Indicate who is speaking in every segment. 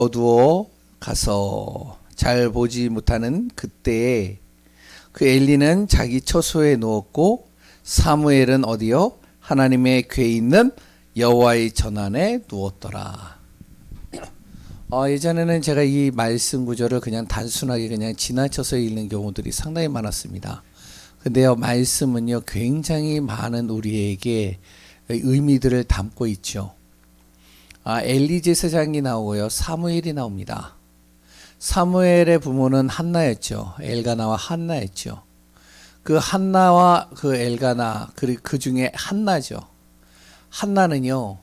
Speaker 1: 어두워 가서 잘 보지 못하는 그때에 그 엘리는 자기 처소에 누웠고 사무엘은 어디요? 하나님의 궤에 있는 여호와의 전안에 누웠더라. 예전에는 제가 이 말씀 구절을 그냥 단순하게 그냥 지나쳐서 읽는 경우들이 상당히 많았습니다. 근데요, 말씀은요, 굉장히 많은 우리에게 의미들을 담고 있죠. 엘리 제사장이 나오고요, 사무엘이 나옵니다. 사무엘의 부모는 한나였죠. 엘가나와 한나였죠. 그 한나와 그 엘가나, 그리고 그 중에 한나죠. 한나는요,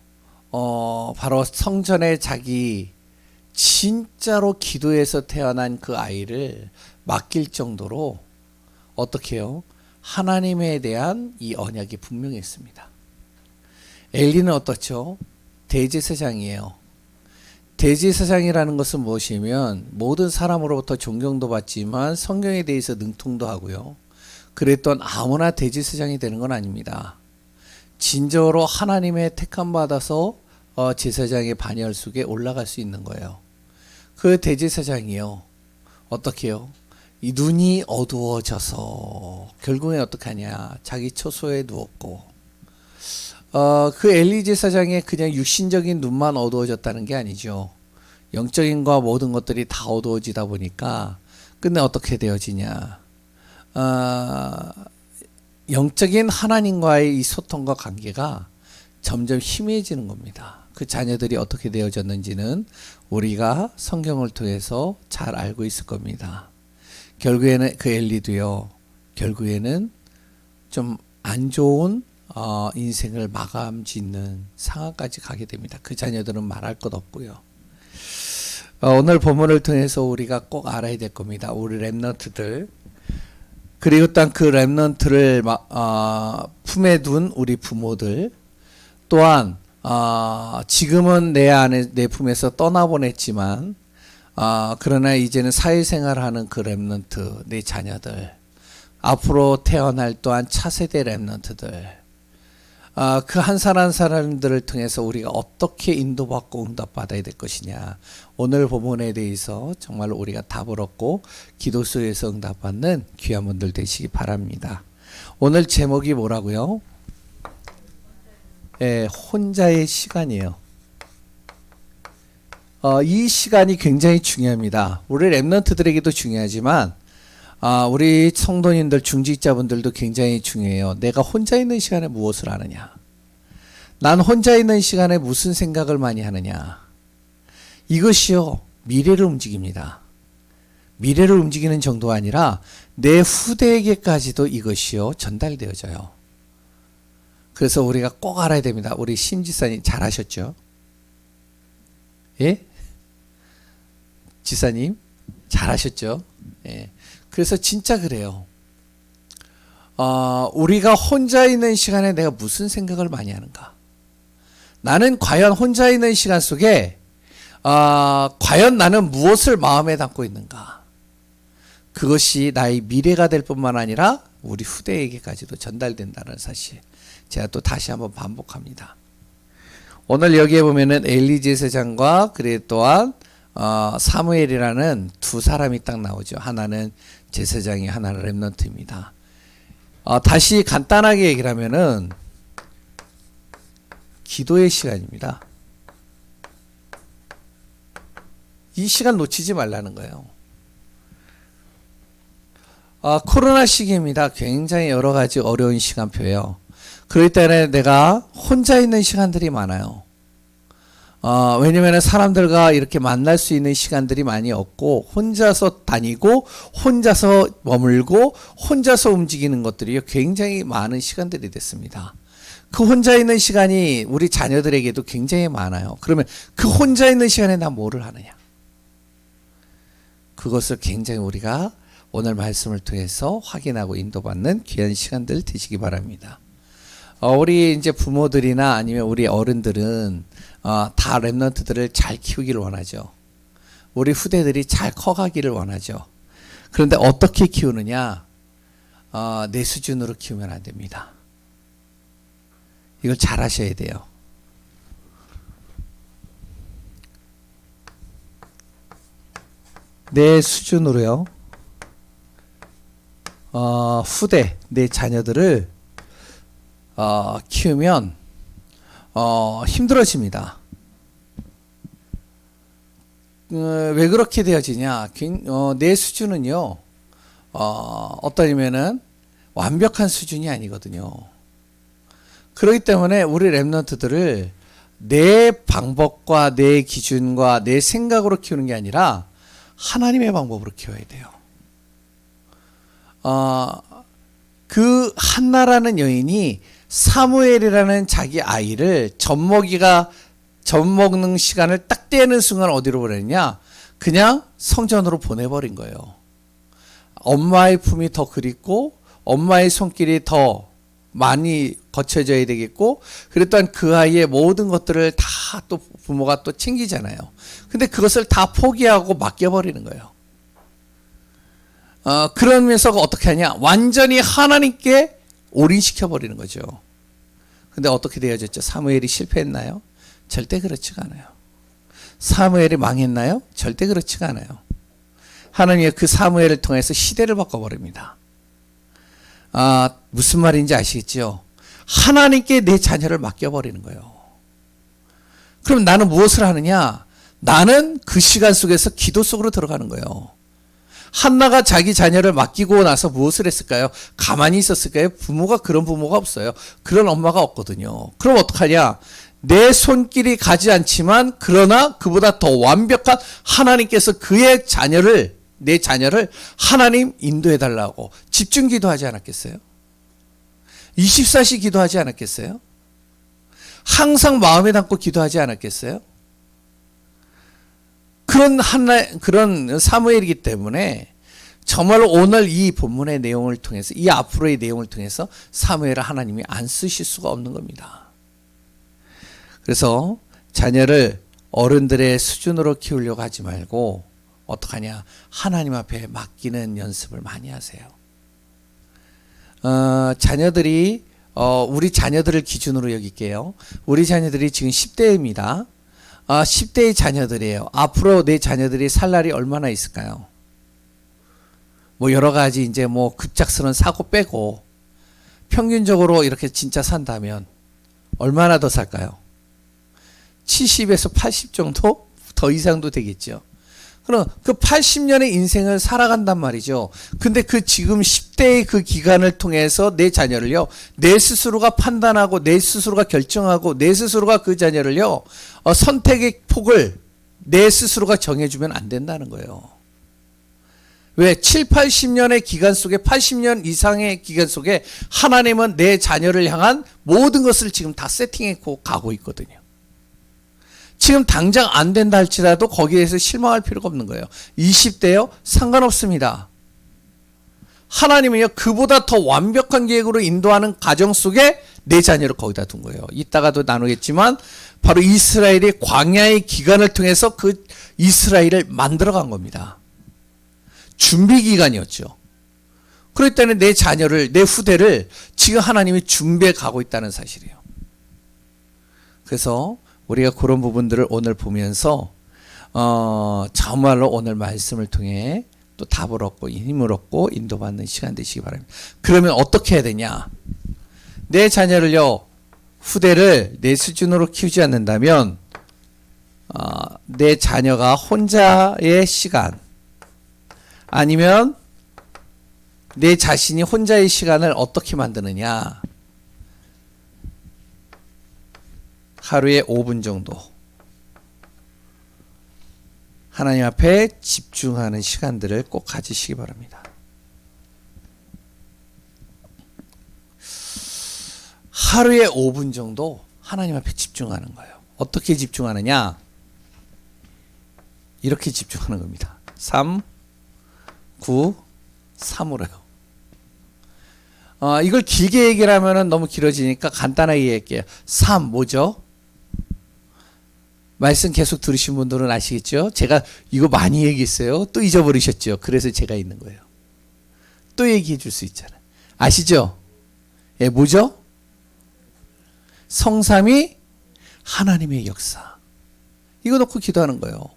Speaker 1: 바로 성전에 자기 진짜로 기도해서 태어난 그 아이를 맡길 정도로 어떻게 해요? 하나님에 대한 이 언약이 분명했습니다. 엘리는 어떻죠? 대제사장이에요. 대제사장이라는 것은 무엇이면 모든 사람으로부터 존경도 받지만 성경에 대해서 능통도 하고요. 그랬던 아무나 대제사장이 되는 건 아닙니다. 진정으로 하나님의 택함 받아서 제사장의 반열 속에 올라갈 수 있는 거예요. 그 대제사장이요, 어떻게 해요? 이 눈이 어두워져서 결국에 어떻게 하냐, 자기 처소에 누웠고, 그 엘리 제사장의 그냥 육신적인 눈만 어두워졌다는 게 아니죠. 영적인 거 모든 것들이 다 어두워지다 보니까 끝내 어떻게 되어지냐, 영적인 하나님과의 이 소통과 관계가 점점 희미해지는 겁니다. 그 자녀들이 어떻게 되어졌는지는 우리가 성경을 통해서 잘 알고 있을 겁니다. 결국에는 그 엘리도요, 결국에는 좀 안 좋은 인생을 마감 짓는 상황까지 가게 됩니다. 그 자녀들은 말할 것 없고요. 오늘 본문을 통해서 우리가 꼭 알아야 될 겁니다. 우리 렘넌트들, 그리고 또 그 렘넌트를 품에 둔 우리 부모들, 또한 지금은 내 품에서 떠나보냈지만 그러나 이제는 사회생활하는 그 렘넌트, 내 자녀들, 앞으로 태어날 또한 차세대 렘넌트들, 그 한 사람 한 사람들을 통해서 우리가 어떻게 인도받고 응답받아야 될 것이냐, 오늘 본문에 대해서 정말 우리가 답을 얻고 기도 속에서 응답받는 귀한 분들 되시기 바랍니다. 오늘 제목이 뭐라고요? 혼자의 시간이에요. 이 시간이 굉장히 중요합니다. 우리 렘넌트들에게도 중요하지만 우리 성도님들, 중직자분들도 굉장히 중요해요. 내가 혼자 있는 시간에 무엇을 하느냐, 난 혼자 있는 시간에 무슨 생각을 많이 하느냐, 이것이요, 미래를 움직입니다. 미래를 움직이는 정도가 아니라 내 후대에게까지도 이것이요, 전달되어져요. 그래서 우리가 꼭 알아야 됩니다. 우리 심지사님 잘하셨죠? 예? 지사님 잘하셨죠? 예. 그래서 진짜 그래요. 우리가 혼자 있는 시간에 내가 무슨 생각을 많이 하는가? 나는 과연 혼자 있는 시간 속에 과연 나는 무엇을 마음에 담고 있는가? 그것이 나의 미래가 될 뿐만 아니라 우리 후대에게까지도 전달된다는 사실, 제가 또 다시 한번 반복합니다. 오늘 여기에 보면은 엘리 제사장과 그리고 또한 사무엘이라는 두 사람이 딱 나오죠. 하나는 제사장이, 하나는 렘넌트입니다. 다시 간단하게 얘기를 하면은 기도의 시간입니다. 이 시간 놓치지 말라는 거예요. 코로나 시기입니다. 굉장히 여러 가지 어려운 시간표예요. 그렇기 때문에 내가 혼자 있는 시간들이 많아요. 왜냐면 사람들과 이렇게 만날 수 있는 시간들이 많이 없고, 혼자서 다니고, 혼자서 머물고, 혼자서 움직이는 것들이 굉장히 많은 시간들이 됐습니다. 그 혼자 있는 시간이 우리 자녀들에게도 굉장히 많아요. 그러면 그 혼자 있는 시간에 나 뭐를 하느냐? 그것을 굉장히 우리가 오늘 말씀을 통해서 확인하고 인도받는 귀한 시간들 되시기 바랍니다. 우리 이제 부모들이나 아니면 우리 어른들은 다 렘넌트들을 잘 키우기를 원하죠. 우리 후대들이 잘 커가기를 원하죠. 그런데 어떻게 키우느냐? 내 수준으로 키우면 안 됩니다. 이걸 잘 하셔야 돼요. 내 수준으로요. 후대 내 자녀들을 키우면 힘들어집니다. 왜 그렇게 되어지냐? 내 수준은요. 어떠냐면은 완벽한 수준이 아니거든요. 그렇기 때문에 우리 랩런트들을 내 방법과 내 기준과 내 생각으로 키우는 게 아니라 하나님의 방법으로 키워야 돼요. 그 한나라는 여인이 사무엘이라는 자기 아이를 젖 먹는 시간을 딱 떼는 순간 어디로 보냈냐? 그냥 성전으로 보내버린 거예요. 엄마의 품이 더 그립고 엄마의 손길이 더 많이 거쳐져야 되겠고, 그랬던 그 아이의 모든 것들을 다 또 부모가 또 챙기잖아요. 근데 그것을 다 포기하고 맡겨버리는 거예요. 그러면서 어떻게 하냐? 완전히 하나님께 올인시켜버리는 거죠. 근데 어떻게 되어졌죠? 사무엘이 실패했나요? 절대 그렇지가 않아요. 사무엘이 망했나요? 절대 그렇지가 않아요. 하나님이 그 사무엘을 통해서 시대를 바꿔버립니다. 무슨 말인지 아시겠죠? 하나님께 내 자녀를 맡겨버리는 거예요. 그럼 나는 무엇을 하느냐? 나는 그 시간 속에서 기도 속으로 들어가는 거예요. 한나가 자기 자녀를 맡기고 나서 무엇을 했을까요? 가만히 있었을까요? 그런 부모가 없어요. 그런 엄마가 없거든요. 그럼 어떡하냐? 내 손길이 가지 않지만 그러나 그보다 더 완벽한 하나님께서 내 자녀를 하나님 인도해 달라고 집중 기도하지 않았겠어요? 24시 기도하지 않았겠어요? 항상 마음에 담고 기도하지 않았겠어요? 그런 사무엘이기 때문에 정말로 오늘 이 본문의 내용을 통해서, 이 앞으로의 내용을 통해서 사무엘을 하나님이 안 쓰실 수가 없는 겁니다. 그래서 자녀를 어른들의 수준으로 키우려고 하지 말고 어떡하냐? 하나님 앞에 맡기는 연습을 많이 하세요. 우리 자녀들을 기준으로 여길게요. 우리 자녀들이 지금 10대입니다. 10대의 자녀들이에요. 앞으로 내 자녀들이 살 날이 얼마나 있을까요? 여러 가지 이제 급작스러운 사고 빼고 평균적으로 이렇게 진짜 산다면 얼마나 더 살까요? 70에서 80 정도? 더 이상도 되겠죠. 그럼 그 80년의 인생을 살아간단 말이죠. 근데 그 지금 10대의 그 기간을 통해서 내 자녀를요, 내 스스로가 판단하고 내 스스로가 결정하고 내 스스로가 그 자녀를요, 선택의 폭을 내 스스로가 정해주면 안 된다는 거예요. 왜? 7, 80년의 기간 속에, 80년 이상의 기간 속에 하나님은 내 자녀를 향한 모든 것을 지금 다 세팅해고 가고 있거든요. 지금 당장 안 된다 할지라도 거기에서 실망할 필요가 없는 거예요. 20대요? 상관없습니다. 하나님은요, 그보다 더 완벽한 계획으로 인도하는 가정 속에 내 자녀를 거기다 둔 거예요. 이따가도 나누겠지만 바로 이스라엘이 광야의 기간을 통해서 그 이스라엘을 만들어간 겁니다. 준비 기간이었죠. 그렇기 때문에 내 자녀를, 내 후대를 지금 하나님이 준비해 가고 있다는 사실이에요. 그래서 우리가 그런 부분들을 오늘 보면서 정말로 오늘 말씀을 통해 또 답을 얻고 힘을 얻고 인도받는 시간 되시기 바랍니다. 그러면 어떻게 해야 되냐? 내 자녀를요, 후대를 내 수준으로 키우지 않는다면 내 자녀가 혼자의 시간, 아니면 내 자신이 혼자의 시간을 어떻게 만드느냐? 하루에 5분 정도 하나님 앞에 집중하는 시간들을 꼭 가지시기 바랍니다. 하루에 5분 정도 하나님 앞에 집중하는 거예요. 어떻게 집중하느냐? 이렇게 집중하는 겁니다. 3, 9, 3으로요. 이걸 길게 얘기를 하면 너무 길어지니까 간단하게 얘기할게요. 3 뭐죠? 말씀 계속 들으신 분들은 아시겠죠? 제가 이거 많이 얘기했어요. 또 잊어버리셨죠? 그래서 제가 있는 거예요. 또 얘기해 줄 수 있잖아요. 아시죠? 예, 뭐죠? 성삼위 하나님의 역사. 이거 놓고 기도하는 거예요.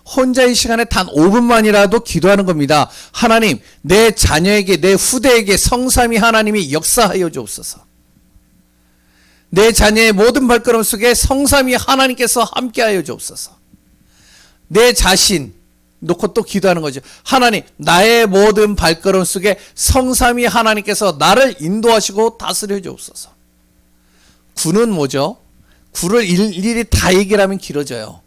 Speaker 1: 혼자의 시간에 단 5분만이라도 기도하는 겁니다. 하나님, 내 자녀에게, 내 후대에게 성삼위 하나님이 역사하여 주옵소서. 내 자녀의 모든 발걸음 속에 성삼위 하나님께서 함께하여 주옵소서. 내 자신 놓고 또 기도하는 거죠. 하나님, 나의 모든 발걸음 속에 성삼위 하나님께서 나를 인도하시고 다스려 주옵소서. 구는 뭐죠? 구를 일일이 다 얘기를 하면 길어져요.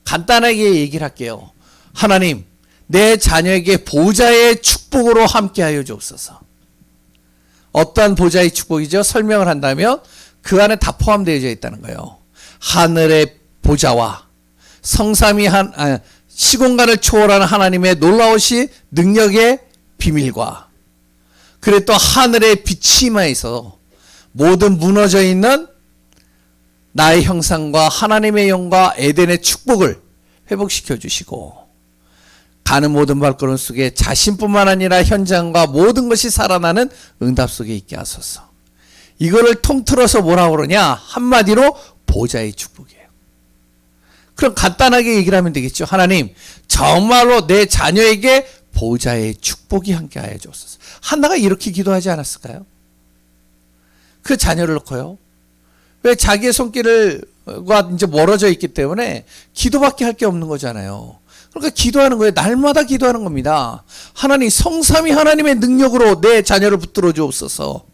Speaker 1: 간단하게 얘기를 할게요. 하나님, 내 자녀에게 보좌의 축복으로 함께하여 주옵소서. 어떠한 보좌의 축복이죠? 설명을 한다면 그 안에 다 포함되어 있다는 거예요. 하늘의 보좌와 성삼위 시공간을 초월하는 하나님의 놀라우신 능력의 비밀과, 그리고 또 하늘의 빛이 임하여서 모든 무너져 있는 나의 형상과 하나님의 영과 에덴의 축복을 회복시켜 주시고, 가는 모든 발걸음 속에 자신뿐만 아니라 현장과 모든 것이 살아나는 응답 속에 있게 하소서. 이거를 통틀어서 뭐라고 그러냐? 한마디로 보좌의 축복이에요. 그럼 간단하게 얘기를 하면 되겠죠. 하나님, 정말로 내 자녀에게 보좌의 축복이 함께하여 주옵소서. 한나가 이렇게 기도하지 않았을까요? 그 자녀를 놓고요. 왜? 자기의 손길과 이제 멀어져 있기 때문에 기도밖에 할 게 없는 거잖아요. 그러니까 기도하는 거예요. 날마다 기도하는 겁니다. 하나님, 성삼위 하나님의 능력으로 내 자녀를 붙들어 주옵소서.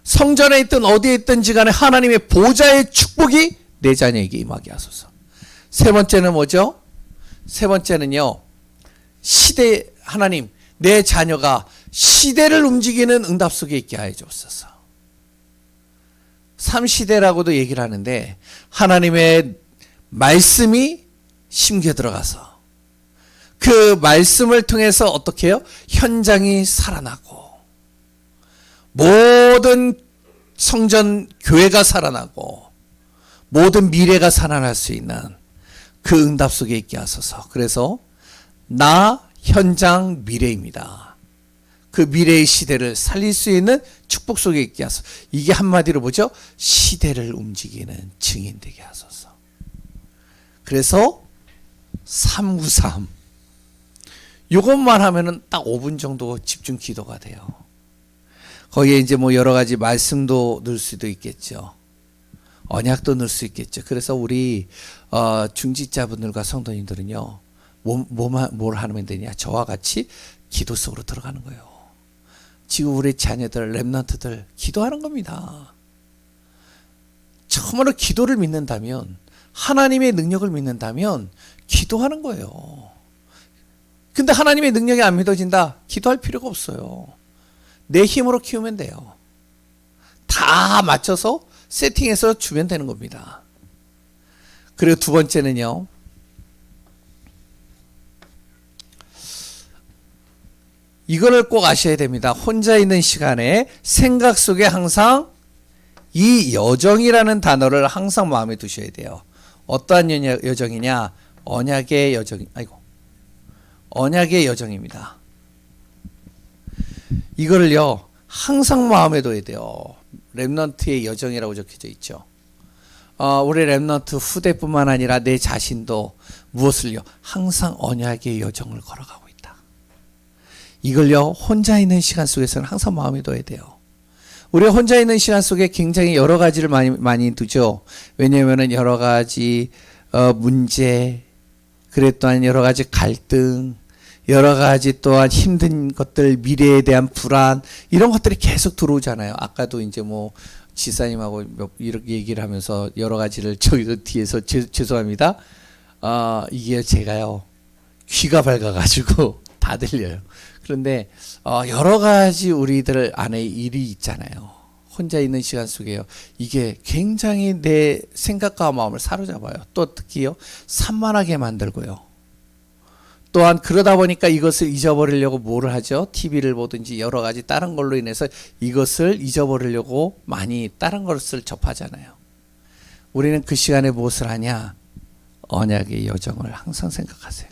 Speaker 1: 성전에 있든 어디에 있든지 간에 하나님의 보좌의 축복이 내 자녀에게 임하게 하소서. 세 번째는 뭐죠? 세 번째는요, 시대, 하나님, 내 자녀가 시대를 움직이는 응답 속에 있게 하여 주옵소서. 3시대라고도 얘기를 하는데, 하나님의 말씀이 심겨 들어가서 그 말씀을 통해서 어떻게 해요? 현장이 살아나고, 모든 성전 교회가 살아나고, 모든 미래가 살아날 수 있는 그 응답 속에 있게 하소서. 그래서 나 현장 미래입니다. 그 미래의 시대를 살릴 수 있는 축복 속에 있게 하소서. 이게 한마디로 뭐죠? 시대를 움직이는 증인 되게 하소서. 그래서 393 이것만 하면은 딱 5분 정도 집중 기도가 돼요. 거기에 이제 뭐 여러 가지 말씀도 넣을 수도 있겠죠. 언약도 넣을 수 있겠죠. 그래서 우리 중직자분들과 성도님들은요, 뭘 하면 되냐? 저와 같이 기도 속으로 들어가는 거예요. 지금 우리 자녀들, 렘넌트들 기도하는 겁니다. 처음으로 기도를 믿는다면, 하나님의 능력을 믿는다면 기도하는 거예요. 근데 하나님의 능력이 안 믿어진다? 기도할 필요가 없어요. 내 힘으로 키우면 돼요. 다 맞춰서 세팅해서 주면 되는 겁니다. 그리고 두 번째는요, 이거를 꼭 아셔야 됩니다. 혼자 있는 시간에 생각 속에 항상 이 여정이라는 단어를 항상 마음에 두셔야 돼요. 어떠한 여정이냐? 언약의 여정, 언약의 여정입니다. 이거를요, 항상 마음에 둬야 돼요. 렘넌트의 여정이라고 적혀져 있죠. 우리 렘넌트 후대뿐만 아니라 내 자신도 무엇을요? 항상 언약의 여정을 걸어가고 있다. 이걸요, 혼자 있는 시간 속에서는 항상 마음에 둬야 돼요. 우리가 혼자 있는 시간 속에 굉장히 여러 가지를 많이 두죠. 왜냐하면 여러 가지 문제, 그래 또한 여러 가지 갈등, 여러 가지 또한 힘든 것들, 미래에 대한 불안, 이런 것들이 계속 들어오잖아요. 아까도 이제 뭐 지사님하고 이렇게 얘기를 하면서 여러 가지를 저기 뒤에서 죄송합니다. 이게 제가요, 귀가 밝아가지고 다 들려요. 그런데 여러 가지 우리들 안에 일이 있잖아요. 혼자 있는 시간 속에요. 이게 굉장히 내 생각과 마음을 사로잡아요. 또 특히요, 산만하게 만들고요. 또한 그러다 보니까 이것을 잊어버리려고 뭐를 하죠? TV를 보든지 여러 가지 다른 걸로 인해서 이것을 잊어버리려고 많이 다른 것을 접하잖아요. 우리는 그 시간에 무엇을 하냐? 언약의 여정을 항상 생각하세요.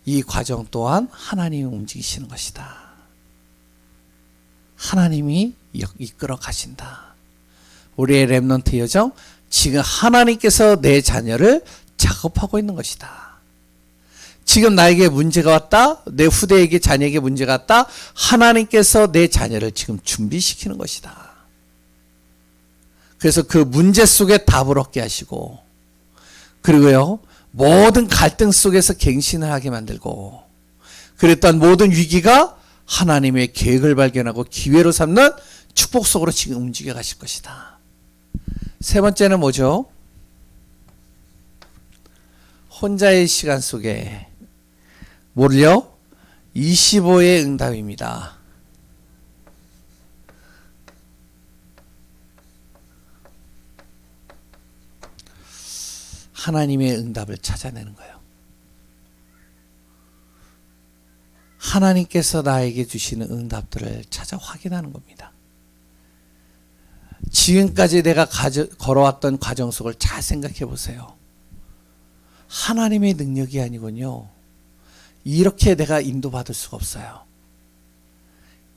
Speaker 1: 이 과정 또한 하나님이 움직이시는 것이다. 하나님이 이끌어 가신다. 우리의 렘넌트 여정, 지금 하나님께서 내 자녀를 작업하고 있는 것이다. 지금 나에게 문제가 왔다. 내 후대에게 자녀에게 문제가 왔다. 하나님께서 내 자녀를 지금 준비시키는 것이다. 그래서 그 문제 속에 답을 얻게 하시고, 그리고요, 모든 갈등 속에서 갱신을 하게 만들고, 그랬던 모든 위기가 하나님의 계획을 발견하고 기회로 삼는 축복 속으로 지금 움직여 가실 것이다. 세 번째는 뭐죠? 혼자의 시간 속에 뭐를요? 25의 응답입니다. 하나님의 응답을 찾아내는 거예요. 하나님께서 나에게 주시는 응답들을 찾아 확인하는 겁니다. 지금까지 내가 걸어왔던 과정 속을 잘 생각해 보세요. 하나님의 능력이 아니군요. 이렇게 내가 인도받을 수가 없어요.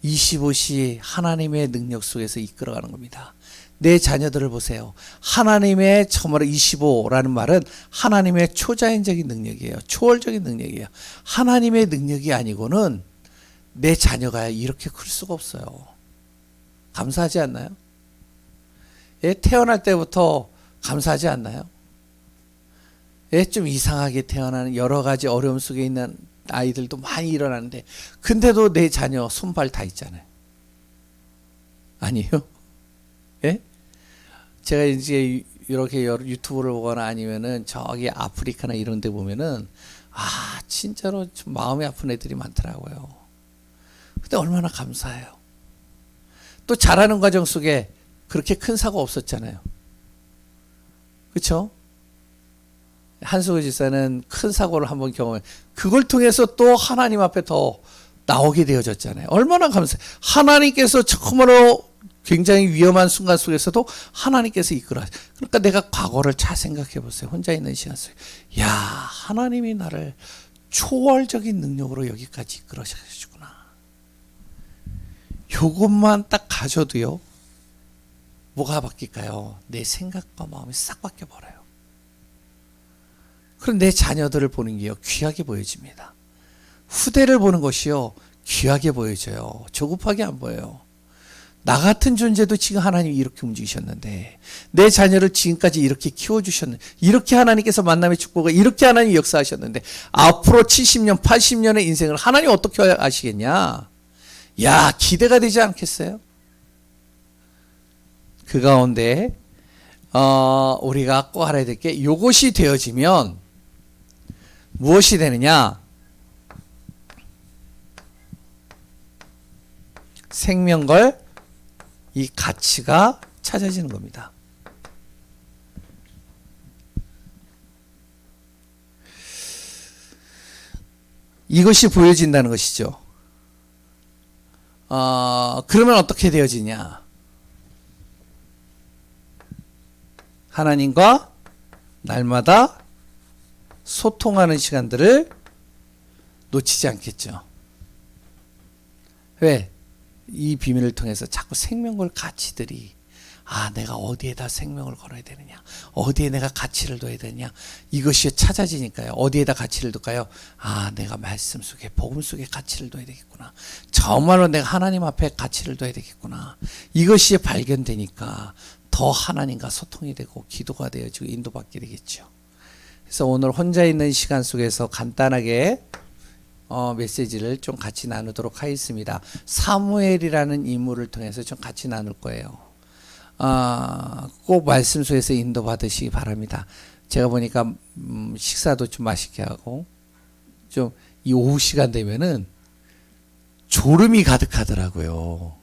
Speaker 1: 25시 하나님의 능력 속에서 이끌어가는 겁니다. 내 자녀들을 보세요. 하나님의 정말 25라는 말은 하나님의 초자연적인 능력이에요. 초월적인 능력이에요. 하나님의 능력이 아니고는 내 자녀가 이렇게 클 수가 없어요. 감사하지 않나요? 예, 태어날 때부터 감사하지 않나요? 예, 좀 이상하게 태어나는 여러 가지 어려움 속에 있는 아이들도 많이 일어나는데, 근데도 내 자녀 손발 다 있잖아요. 아니에요? 예? 제가 이제 이렇게 유튜브를 보거나 아니면은 저기 아프리카나 이런 데 보면은, 아, 진짜로 좀 마음이 아픈 애들이 많더라고요. 근데 얼마나 감사해요. 또 자라는 과정 속에 그렇게 큰 사고 없었잖아요. 그쵸? 한수구 집사는 큰 사고를 한번 경험해. 그걸 통해서 또 하나님 앞에 더 나오게 되어졌잖아요. 얼마나 감사해요. 하나님께서 처음으로 굉장히 위험한 순간 속에서도 하나님께서 이끌어. 그러니까 내가 과거를 잘 생각해 보세요. 혼자 있는 시간 속에. 야, 하나님이 나를 초월적인 능력으로 여기까지 이끌어 주시구나. 요것만 딱 가져도요. 뭐가 바뀔까요? 내 생각과 마음이 싹 바뀌어 버려요. 그럼 내 자녀들을 보는 게요, 귀하게 보여집니다. 후대를 보는 것이요, 귀하게 보여져요. 조급하게 안 보여요. 나 같은 존재도 지금 하나님이 이렇게 움직이셨는데, 내 자녀를 지금까지 이렇게 키워주셨는데, 이렇게 하나님께서 만남의 축복을 이렇게 하나님이 역사하셨는데, 앞으로 70년, 80년의 인생을 하나님 어떻게 하시겠냐? 야, 기대가 되지 않겠어요? 그 가운데 우리가 꼭 알아야 될 게, 이것이 되어지면 무엇이 되느냐? 생명걸 이 가치가 찾아지는 겁니다. 이것이 보여진다는 것이죠. 그러면 어떻게 되어지냐? 하나님과 날마다 소통하는 시간들을 놓치지 않겠죠. 왜? 이 비밀을 통해서 자꾸 생명걸 가치들이, 아, 내가 어디에다 생명을 걸어야 되느냐, 어디에 내가 가치를 둬야 되느냐, 이것이 찾아지니까요. 어디에다 가치를 둘까요? 아, 내가 말씀 속에, 복음 속에 가치를 둬야 되겠구나. 정말로 내가 하나님 앞에 가치를 둬야 되겠구나. 이것이 발견되니까 더 하나님과 소통이 되고 기도가 되어지고 인도받게 되겠죠. 그래서 오늘 혼자 있는 시간 속에서 간단하게 메시지를 좀 같이 나누도록 하겠습니다. 사무엘이라는 인물을 통해서 좀 같이 나눌 거예요. 꼭 말씀 속에서 인도받으시기 바랍니다. 제가 보니까 식사도 좀 맛있게 하고, 좀 이 오후 시간 되면은 졸음이 가득하더라고요.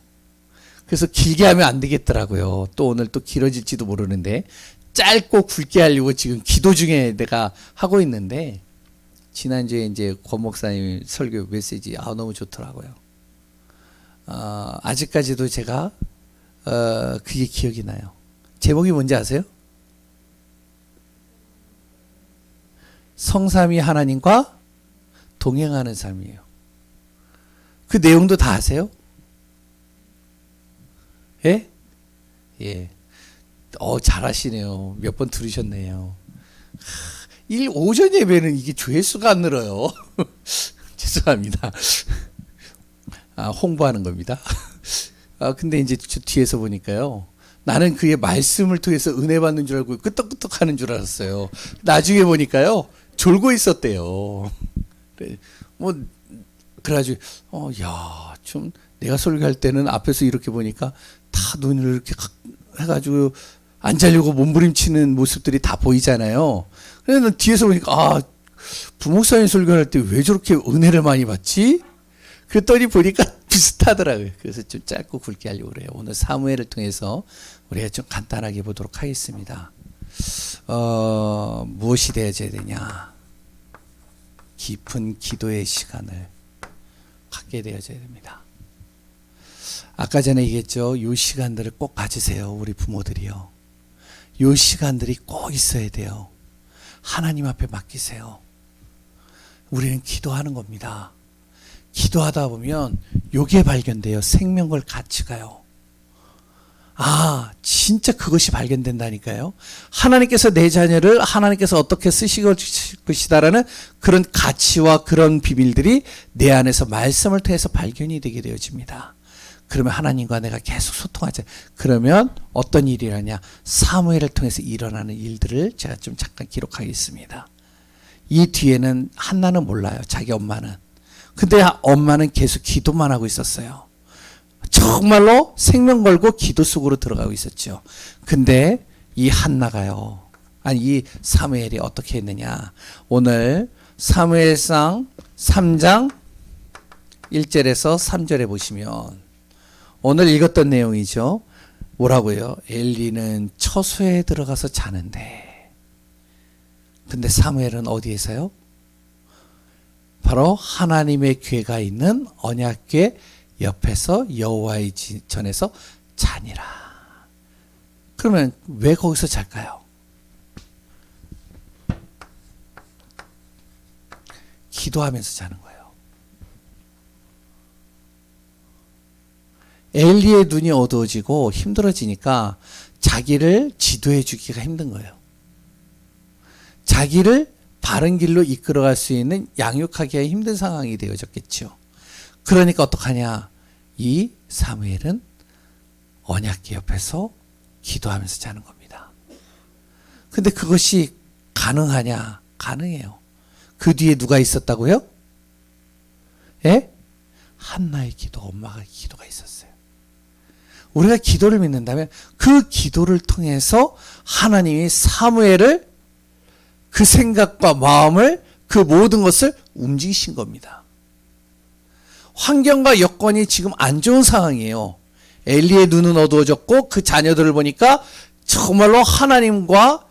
Speaker 1: 그래서 길게 하면 안 되겠더라고요. 또 오늘 또 길어질지도 모르는데, 짧고 굵게 하려고 지금 기도 중에 내가 하고 있는데, 지난주에 이제 권 목사님 설교 메시지, 너무 좋더라고요. 아직까지도 제가 그게 기억이 나요. 제목이 뭔지 아세요? 성삼위 하나님과 동행하는 삶이에요. 그 내용도 다 아세요? 예? 예. 잘하시네요. 몇 번 들으셨네요. 오전 예배는 이게 조회수가 안 늘어요. 죄송합니다. 홍보하는 겁니다. 근데 이제 저 뒤에서 보니까요. 나는 그의 말씀을 통해서 은혜 받는 줄 알고 끄떡끄떡 하는 줄 알았어요. 나중에 보니까요. 졸고 있었대요. 그래가지고, 야, 좀 내가 설교할 때는 앞에서 이렇게 보니까 다 눈을 이렇게 해가지고 안 자려고 몸부림치는 모습들이 다 보이잖아요. 그래서 뒤에서 보니까, 부목사님 설교할 때 왜 저렇게 은혜를 많이 받지? 그랬더니 보니까 비슷하더라고요. 그래서 좀 짧고 굵게 하려고 그래요. 오늘 사무엘을 통해서 우리가 좀 간단하게 보도록 하겠습니다. 무엇이 되어져야 되냐? 깊은 기도의 시간을 갖게 되어져야 됩니다. 아까 전에 얘기했죠. 이 시간들을 꼭 가지세요. 우리 부모들이요. 이 시간들이 꼭 있어야 돼요. 하나님 앞에 맡기세요. 우리는 기도하는 겁니다. 기도하다 보면 요게 발견돼요. 생명걸 가치가요. 진짜 그것이 발견된다니까요. 하나님께서 내 자녀를 하나님께서 어떻게 쓰실 것이다라는 그런 가치와 그런 비밀들이 내 안에서 말씀을 통해서 발견이 되게 되어집니다. 그러면 하나님과 내가 계속 소통하자. 그러면 어떤 일이라냐? 사무엘을 통해서 일어나는 일들을 제가 좀 잠깐 기록하겠습니다. 이 뒤에는 한나는 몰라요. 자기 엄마는. 근데 엄마는 계속 기도만 하고 있었어요. 정말로 생명 걸고 기도 속으로 들어가고 있었죠. 근데 이 한나가요. 이 사무엘이 어떻게 했느냐. 오늘 사무엘상 3장 1절에서 3절에 보시면 오늘 읽었던 내용이죠. 뭐라고요? 엘리는 처소에 들어가서 자는데 근데 사무엘은 어디에서요? 바로 하나님의 궤가 있는 언약궤 옆에서 여호와의 전에서 자니라. 그러면 왜 거기서 잘까요? 기도하면서 자는 거예요. 엘리의 눈이 어두워지고 힘들어지니까 자기를 지도해 주기가 힘든 거예요. 자기를 바른 길로 이끌어갈 수 있는 양육하기가 힘든 상황이 되어졌겠죠. 그러니까 어떡하냐. 이 사무엘은 언약궤 옆에서 기도하면서 자는 겁니다. 근데 그것이 가능하냐? 가능해요. 그 뒤에 누가 있었다고요? 예? 한나의 기도, 엄마가 기도가 있었어요. 우리가 기도를 믿는다면 그 기도를 통해서 하나님이 사무엘을 그 생각과 마음을 그 모든 것을 움직이신 겁니다. 환경과 여건이 지금 안 좋은 상황이에요. 엘리의 눈은 어두워졌고 그 자녀들을 보니까 정말로 하나님과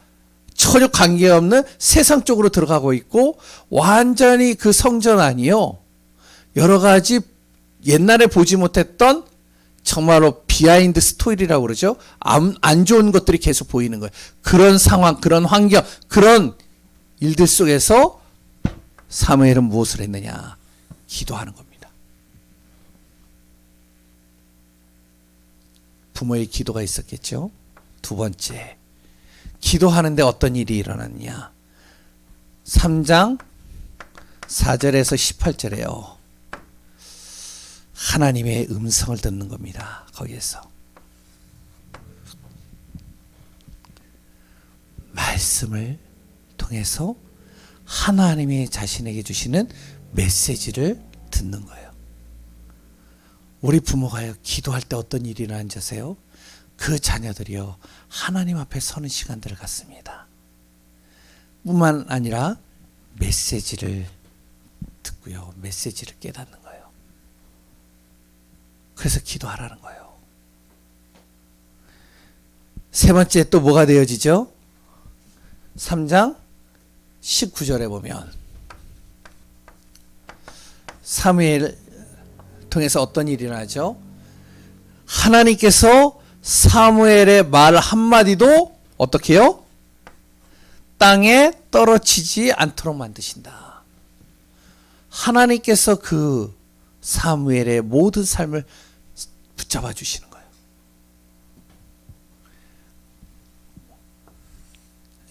Speaker 1: 전혀 관계없는 세상 쪽으로 들어가고 있고 완전히 그 성전 안이요. 여러 가지 옛날에 보지 못했던 정말로 비하인드 스토리라고 그러죠. 안 좋은 것들이 계속 보이는 거예요. 그런 상황, 그런 환경, 그런 일들 속에서 사무엘은 무엇을 했느냐? 기도하는 겁니다. 부모의 기도가 있었겠죠. 두 번째, 기도하는데 어떤 일이 일어났냐? 3장 4절에서 18절에요. 하나님의 음성을 듣는 겁니다. 거기에서 말씀을 통해서 하나님이 자신에게 주시는 메시지를 듣는 거예요. 우리 부모가요, 기도할 때 어떤 일이 일어나는지 아세요? 그 자녀들이요, 하나님 앞에 서는 시간들을 갖습니다. 뿐만 아니라 메시지를 듣고요, 메시지를 깨닫는 거예요. 그래서 기도하라는 거예요. 세 번째 또 뭐가 되어지죠? 3장 19절에 보면 사무엘 통해서 어떤 일이 일어나죠? 하나님께서 사무엘의 말 한마디도 어떻게 해요? 땅에 떨어지지 않도록 만드신다. 하나님께서 그 사무엘의 모든 삶을 붙잡아 주시는 거예요.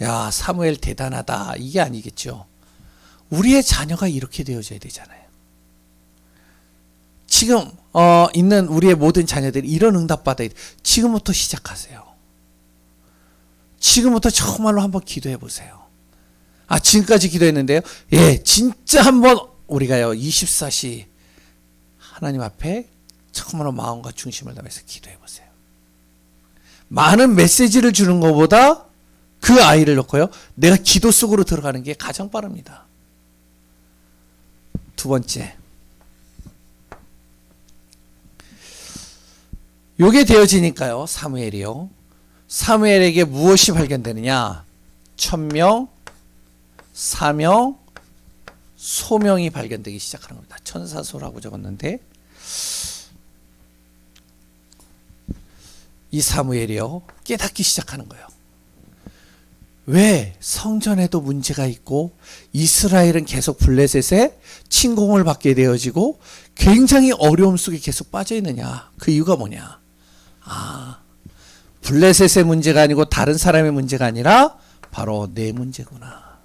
Speaker 1: 야, 사무엘 대단하다. 이게 아니겠죠. 우리의 자녀가 이렇게 되어져야 되잖아요. 지금 있는 우리의 모든 자녀들이 이런 응답 받아야 돼. 지금부터 시작하세요. 지금부터 정말로 한번 기도해 보세요. 아, 지금까지 기도했는데요. 예, 진짜 한번 우리가요 24시 하나님 앞에 정말로 마음과 중심을 다해서 기도해 보세요. 많은 메시지를 주는 것보다 그 아이를 놓고요, 내가 기도 속으로 들어가는 게 가장 빠릅니다. 두 번째, 요게 되어지니까요, 사무엘이요. 사무엘에게 무엇이 발견되느냐? 천명, 사명, 소명이 발견되기 시작하는 겁니다. 천사소라고 적었는데, 이 사무엘이요, 깨닫기 시작하는 거예요. 왜 성전에도 문제가 있고 이스라엘은 계속 블레셋의 침공을 받게 되어지고 굉장히 어려움 속에 계속 빠져 있느냐? 그 이유가 뭐냐? 아, 블레셋의 문제가 아니고 다른 사람의 문제가 아니라 바로 내 문제구나.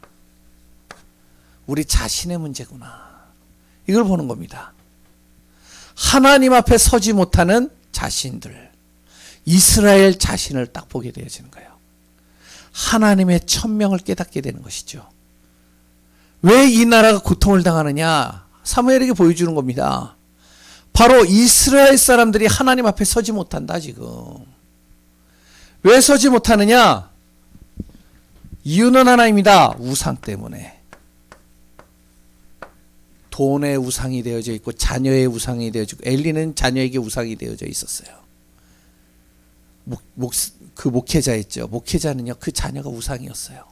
Speaker 1: 우리 자신의 문제구나. 이걸 보는 겁니다. 하나님 앞에 서지 못하는 자신들, 이스라엘 자신을 딱 보게 되어지는 거예요. 하나님의 천명을 깨닫게 되는 것이죠. 왜 이 나라가 고통을 당하느냐? 사무엘에게 보여주는 겁니다. 바로 이스라엘 사람들이 하나님 앞에 서지 못한다, 지금. 왜 서지 못하느냐? 이유는 하나입니다. 우상 때문에. 돈의 우상이 되어져 있고 자녀의 우상이 되어지고, 엘리는 자녀에게 우상이 되어져 있었어요. 그 목회자였죠. 목회자는요, 그 자녀가 우상이었어요.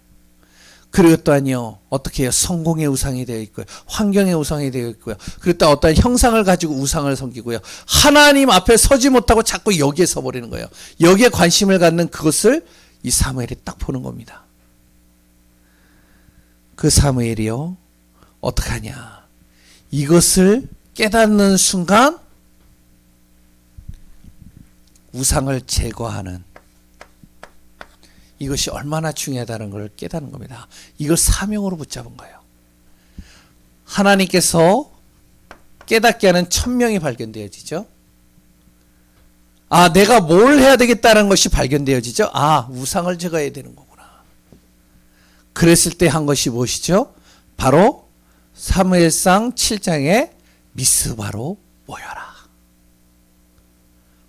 Speaker 1: 그리고 또한요, 어떻게 해요? 성공의 우상이 되어 있고요, 환경의 우상이 되어 있고요, 그리고 또 어떤 형상을 가지고 우상을 섬기고요, 하나님 앞에 서지 못하고 자꾸 여기에 서버리는 거예요. 여기에 관심을 갖는 그것을 이 사무엘이 딱 보는 겁니다. 그 사무엘이요, 어떡하냐? 이것을 깨닫는 순간 우상을 제거하는, 이것이 얼마나 중요하다는 걸 깨닫는 겁니다. 이걸 사명으로 붙잡은 거예요. 하나님께서 깨닫게 하는 천명이 발견되어지죠. 아, 내가 뭘 해야 되겠다는 것이 발견되어지죠. 아, 우상을 제거해야 되는 거구나. 그랬을 때 한 것이 무엇이죠? 바로 사무엘상 7장에 미스바로 모여라.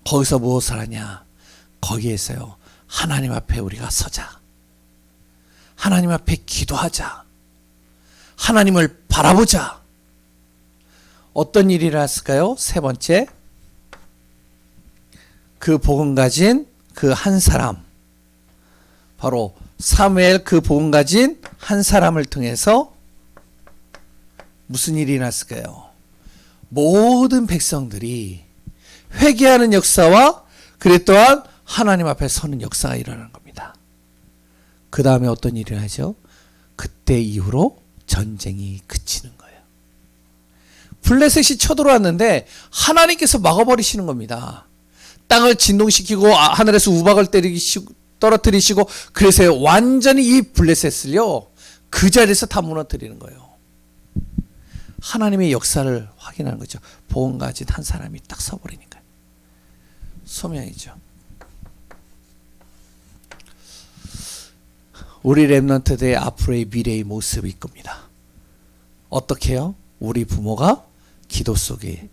Speaker 1: 거기서 무엇을 하냐? 거기에서요, 하나님 앞에 우리가 서자. 하나님 앞에 기도하자. 하나님을 바라보자. 어떤 일이 일어났을까요? 세 번째, 그 복음 가진 그 한 사람, 바로 사무엘, 그 복음 가진 한 사람을 통해서 무슨 일이 일어났을까요? 모든 백성들이 회개하는 역사와, 그래 또한 하나님 앞에 서는 역사가 일어나는 겁니다. 그 다음에 어떤 일이 일어나죠? 그때 이후로 전쟁이 그치는 거예요. 블레셋이 쳐들어왔는데 하나님께서 막아버리시는 겁니다. 땅을 진동시키고 하늘에서 우박을 떨어뜨리시고, 그래서 완전히 이 블레셋을요, 그 자리에서 다 무너뜨리는 거예요. 하나님의 역사를 확인하는 거죠. 복음 가진 한 사람이 딱 서버리니까. 소명이죠. 우리 렘넌트들의 앞으로의 미래의 모습일 겁니다. 어떻게 해요? 우리 부모가 기도 속에,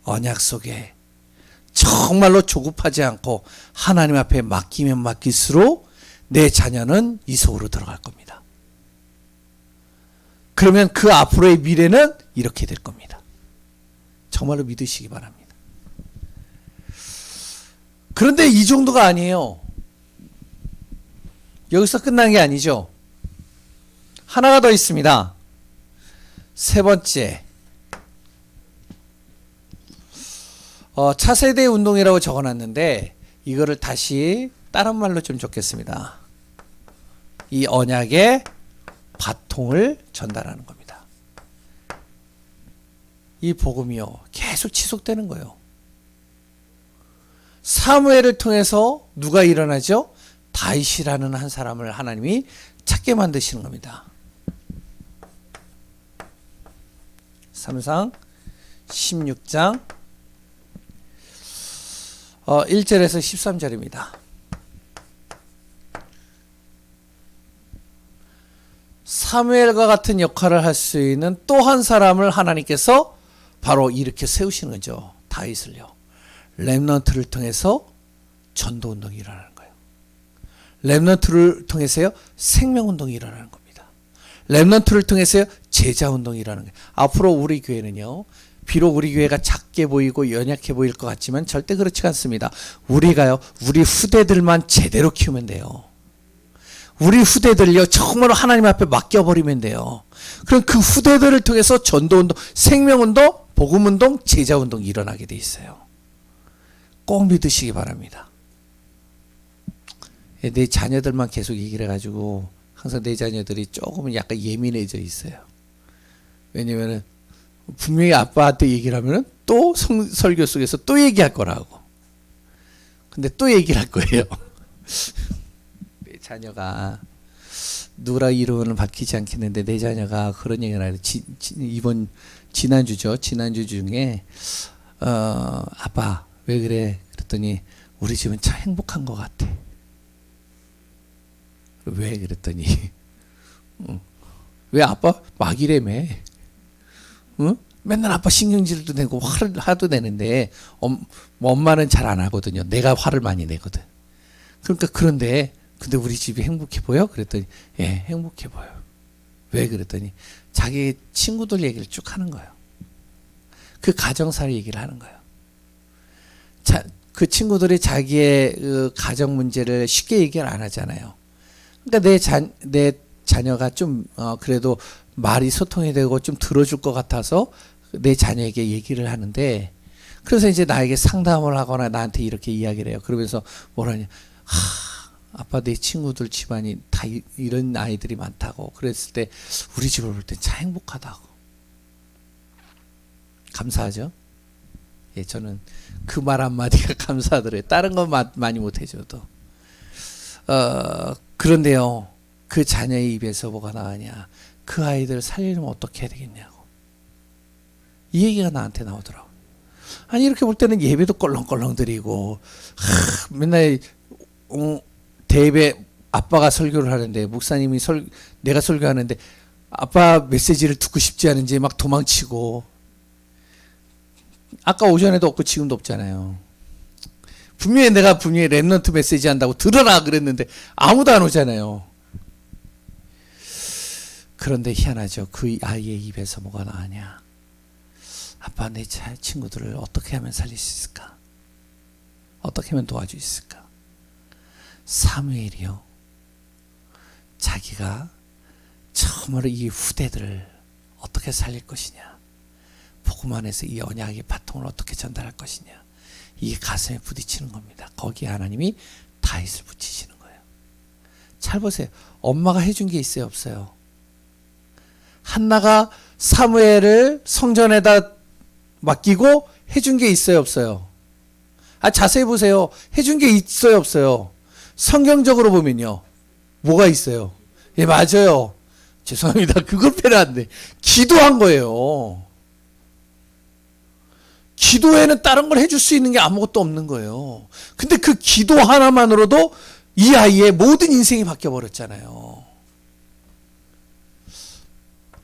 Speaker 1: 언약 속에 정말로 조급하지 않고 하나님 앞에 맡기면 맡길수록 내 자녀는 이 속으로 들어갈 겁니다. 그러면 그 앞으로의 미래는 이렇게 될 겁니다. 정말로 믿으시기 바랍니다. 그런데 이 정도가 아니에요. 여기서 끝난 게 아니죠. 하나가 더 있습니다. 세 번째, 차세대 운동이라고 적어놨는데 이거를 다시 다른 말로 좀 적겠습니다. 이 언약의 바통을 전달하는 겁니다. 이 복음이요, 계속 지속되는 거예요. 사무엘을 통해서 누가 일어나죠? 다윗이라는 한 사람을 하나님이 찾게 만드시는 겁니다. 삼상 16장 1절에서 13절입니다. 사무엘과 같은 역할을 할 수 있는 또 한 사람을 하나님께서 바로 이렇게 세우시는 거죠. 다윗을요. 렘넌트를 통해서 전도운동이 일어나는 거예요. 렘넌트를 통해서요. 생명운동이 일어나는 겁니다. 렘넌트를 통해서요. 제자운동이 일어나는 거예요. 앞으로 우리 교회는요. 비록 우리 교회가 작게 보이고 연약해 보일 것 같지만 절대 그렇지 않습니다. 우리가요. 우리 후대들만 제대로 키우면 돼요. 우리 후대들요. 정말로 하나님 앞에 맡겨버리면 돼요. 그럼 그 후대들을 통해서 전도운동, 생명운동, 복음운동, 제자운동이 일어나게 돼 있어요. 꼭 믿으시기 바랍니다. 내 자녀들만 계속 얘기를 해가지고 항상 내 자녀들이 조금은 약간 예민해져 있어요. 왜냐면은 분명히 아빠한테 얘기를 하면은 또 설교 속에서 또 얘기할 거라고. 근데 또 얘기를 할 거예요. 내 자녀가 누구라 이름은 밝히지 않겠는데 내 자녀가 그런 얘기를 하요. 지난주죠. 지난주 중에 아빠 왜 그래? 그랬더니 우리 집은 참 행복한 것 같아. 왜? 그랬더니 왜 아빠 막이래매? 응? 맨날 아빠 신경질도 내고 화를 하도 내는데 엄마는 잘 안 하거든요. 내가 화를 많이 내거든. 그러니까 근데 우리 집이 행복해 보여? 그랬더니 예, 행복해 보여. 왜? 그랬더니 자기 친구들 얘기를 쭉 하는 거예요. 그 가정살 얘기를 하는 거예요. 그 친구들이 자기의 그 가정 문제를 쉽게 얘기를 안 하잖아요. 그러니까 내 자녀가 좀 그래도 말이 소통이 되고 좀 들어줄 것 같아서 내 자녀에게 얘기를 하는데, 그래서 이제 나에게 상담을 하거나 나한테 이렇게 이야기를 해요. 그러면서 뭐라냐, 아빠 내 친구들 집안이 다 이런 아이들이 많다고. 그랬을 때 우리 집을 볼 때 참 행복하다고. 감사하죠? 예, 저는 그 말 한마디가 감사하더래요. 다른 건 많이 못해줘도. 그런데요, 그 자녀의 입에서 뭐가 나가냐, 그 아이들 살리려면 어떻게 해야 되겠냐고. 이 얘기가 나한테 나오더라고. 아니, 이렇게 볼 때는 예배도 껄렁껄렁 드리고, 맨날, 대예배 아빠가 설교를 하는데, 목사님이 내가 설교하는데, 아빠 메시지를 듣고 싶지 않은지 막 도망치고, 아까 오전에도 없고 지금도 없잖아요. 분명히 랩넌트 메시지 한다고 들어라 그랬는데 아무도 안 오잖아요. 그런데 희한하죠. 그 아이의 입에서 뭐가 나오냐. 아빠 내 친구들을 어떻게 하면 살릴 수 있을까? 어떻게 하면 도와줄 수 있을까? 사무엘이요. 자기가 처음으로 이 후대들을 어떻게 살릴 것이냐. 복음 안에서 이 언약의 바통을 어떻게 전달할 것이냐. 이게 가슴에 부딪히는 겁니다. 거기에 하나님이 다윗을 붙이시는 거예요. 잘 보세요. 엄마가 해준 게 있어요, 없어요? 한나가 사무엘을 성전에다 맡기고 해준 게 있어요, 없어요? 자세히 보세요. 해준 게 있어요, 없어요? 성경적으로 보면요. 뭐가 있어요? 예, 맞아요. 죄송합니다. 그걸 빼놨는데 기도한 거예요. 기도에는 다른 걸 해줄 수 있는 게 아무것도 없는 거예요. 근데 그 기도 하나만으로도 이 아이의 모든 인생이 바뀌어버렸잖아요.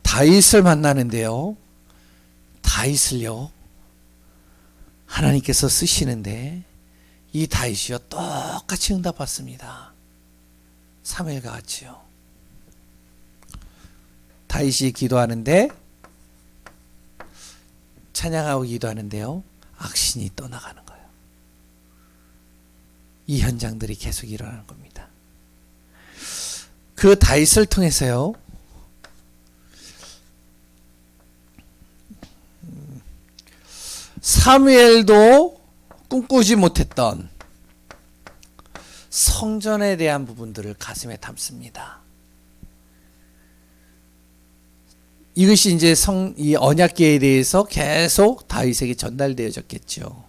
Speaker 1: 다윗을 만나는데요. 다윗을요. 하나님께서 쓰시는데 이 다윗이요. 똑같이 응답받습니다. 사무엘과 같이요. 다윗이 기도하는데 찬양하고 기도하는데요. 악신이 떠나가는 거예요. 이 현장들이 계속 일어나는 겁니다. 그 다윗을 통해서요. 사무엘도 꿈꾸지 못했던 성전에 대한 부분들을 가슴에 담습니다. 이것이 이제 이 언약궤에 대해서 계속 다윗에게 전달되어졌겠죠.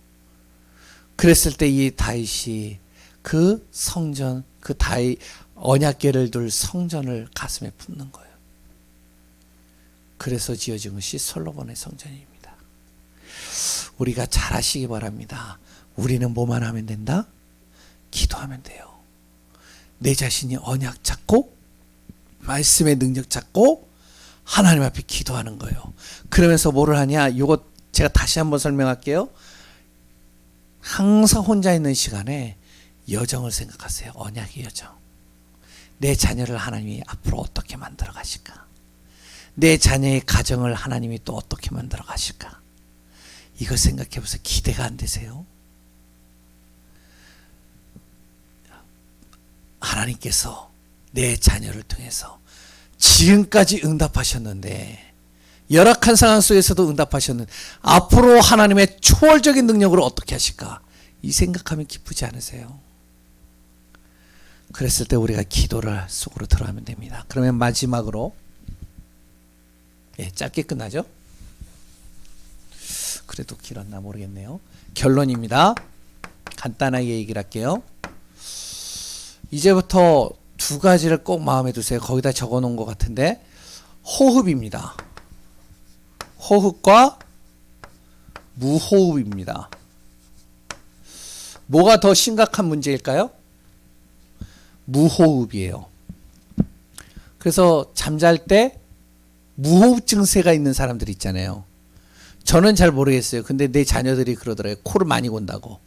Speaker 1: 그랬을 때 이 다윗이 그 성전, 그 다윗 언약궤를 둘 성전을 가슴에 품는 거예요. 그래서 지어진 것이 솔로몬의 성전입니다. 우리가 잘 하시기 바랍니다. 우리는 뭐만 하면 된다? 기도하면 돼요. 내 자신이 언약 잡고 말씀의 능력 잡고 하나님 앞에 기도하는 거예요. 그러면서 뭐를 하냐? 이거 제가 다시 한번 설명할게요. 항상 혼자 있는 시간에 여정을 생각하세요. 언약의 여정. 내 자녀를 하나님이 앞으로 어떻게 만들어 가실까? 내 자녀의 가정을 하나님이 또 어떻게 만들어 가실까? 이거 생각해 보세요. 기대가 안 되세요? 하나님께서 내 자녀를 통해서 지금까지 응답하셨는데, 열악한 상황 속에서도 응답하셨는데 앞으로 하나님의 초월적인 능력으로 어떻게 하실까? 이 생각하면 기쁘지 않으세요? 그랬을 때 우리가 기도를 속으로 들어가면 됩니다. 그러면 마지막으로, 짧게 끝나죠? 그래도 길었나 모르겠네요. 결론입니다. 간단하게 얘기를 할게요. 이제부터 두 가지를 꼭 마음에 두세요. 거기다 적어 놓은 것 같은데, 호흡입니다. 호흡과 무호흡입니다. 뭐가 더 심각한 문제일까요? 무호흡이에요. 그래서 잠잘 때 무호흡 증세가 있는 사람들 있잖아요. 저는 잘 모르겠어요. 근데 내 자녀들이 그러더라고요. 코를 많이 곤다고.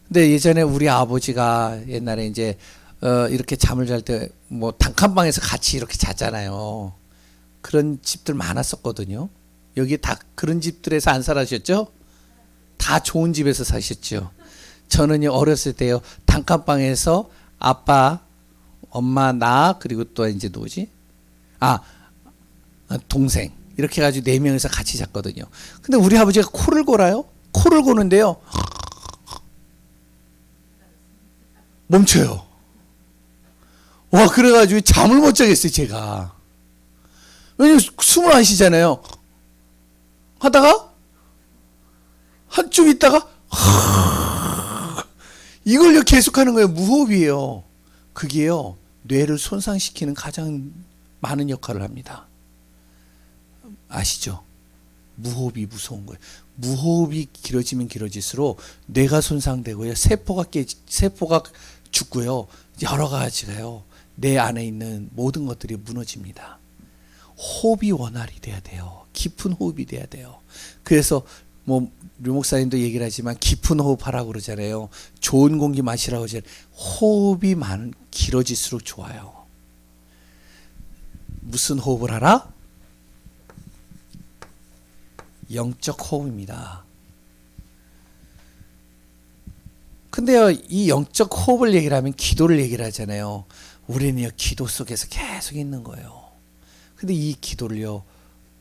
Speaker 1: 근데 예전에 우리 아버지가 옛날에 이제 이렇게 잠을 잘 때 뭐 단칸방에서 같이 이렇게 잤잖아요. 그런 집들 많았었거든요. 여기 다 그런 집들에서 안 살아셨죠? 다 좋은 집에서 사셨죠. 저는요, 어렸을 때요, 단칸방에서 아빠, 엄마, 나, 그리고 또 이제 누구지? 동생. 이렇게 해가지고 4명이서 같이 잤거든요. 근데 우리 아버지가 코를 골아요. 코를 고는데요, 멈춰요. 와, 그래가지고 잠을 못 자겠어요, 제가. 왜냐면 숨을 안 쉬잖아요. 하다가, 한좀 있다가, 이걸 계속하는 거예요. 무호흡이에요. 그게요, 뇌를 손상시키는 가장 많은 역할을 합니다. 아시죠? 무호흡이 무서운 거예요. 무호흡이 길어지면 길어질수록 뇌가 손상되고요, 세포가 죽고요, 여러 가지가요, 내 안에 있는 모든 것들이 무너집니다. 호흡이 원활히 돼야 돼요. 깊은 호흡이 돼야 돼요. 그래서 뭐 류 목사님도 얘기를 하지만 깊은 호흡하라고 그러잖아요. 좋은 공기 마시라고 하잖아요. 호흡이 길어질수록 좋아요. 무슨 호흡을 하라? 영적 호흡입니다. 근데요, 이 영적 호흡을 얘기를 하면 기도를 얘기를 하잖아요. 우리는요, 기도 속에서 계속 있는 거예요. 근데 이 기도를요,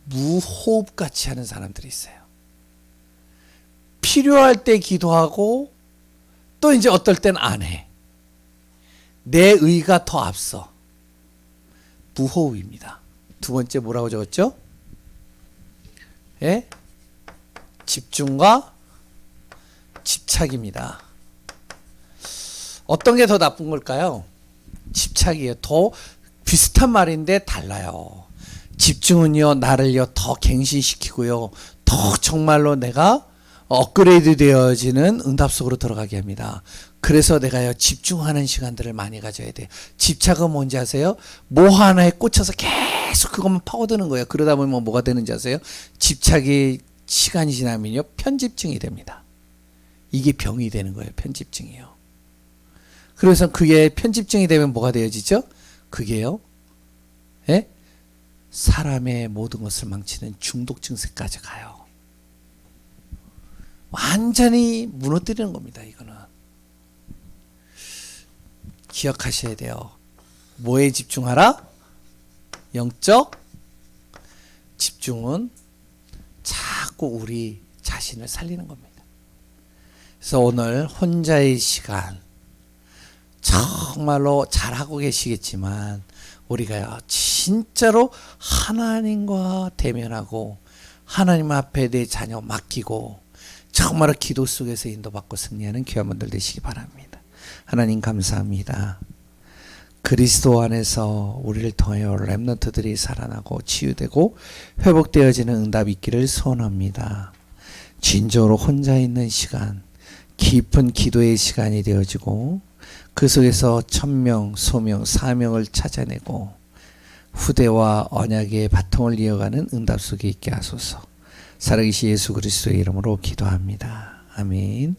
Speaker 1: 무호흡같이 하는 사람들이 있어요. 필요할 때 기도하고 또 이제 어떨 땐 안 해. 내 의가 더 앞서. 무호흡입니다. 두 번째 뭐라고 적었죠? 예? 집중과 집착입니다. 어떤 게 더 나쁜 걸까요? 집착이에요. 더 비슷한 말인데 달라요. 집중은요, 나를요, 더 갱신시키고요, 더 정말로 내가 업그레이드 되어지는 응답 속으로 들어가게 합니다. 그래서 내가요, 집중하는 시간들을 많이 가져야 돼요. 집착은 뭔지 아세요? 뭐 하나에 꽂혀서 계속 그것만 파고드는 거예요. 그러다 보면 뭐가 되는지 아세요? 집착이 시간이 지나면요, 편집증이 됩니다. 이게 병이 되는 거예요. 편집증이요. 그래서 그게 편집증이 되면 뭐가 되어지죠? 그게요, 예? 사람의 모든 것을 망치는 중독 증세까지 가요. 완전히 무너뜨리는 겁니다. 이거는 기억하셔야 돼요. 뭐에 집중하라? 영적 집중은 자꾸 우리 자신을 살리는 겁니다. 그래서 오늘 혼자의 시간, 정말로 잘하고 계시겠지만 우리가 진짜로 하나님과 대면하고 하나님 앞에 내 자녀 맡기고 정말로 기도 속에서 인도받고 승리하는 귀한 분들 되시기 바랍니다. 하나님 감사합니다. 그리스도 안에서 우리를 통하여 렘넌트들이 살아나고 치유되고 회복되어지는 응답 있기를 소원합니다. 진정으로 혼자 있는 시간, 깊은 기도의 시간이 되어지고 그 속에서 천명, 소명, 사명을 찾아내고 후대와 언약의 바통을 이어가는 응답 속에 있게 하소서. 살아계신 예수 그리스도의 이름으로 기도합니다. 아멘.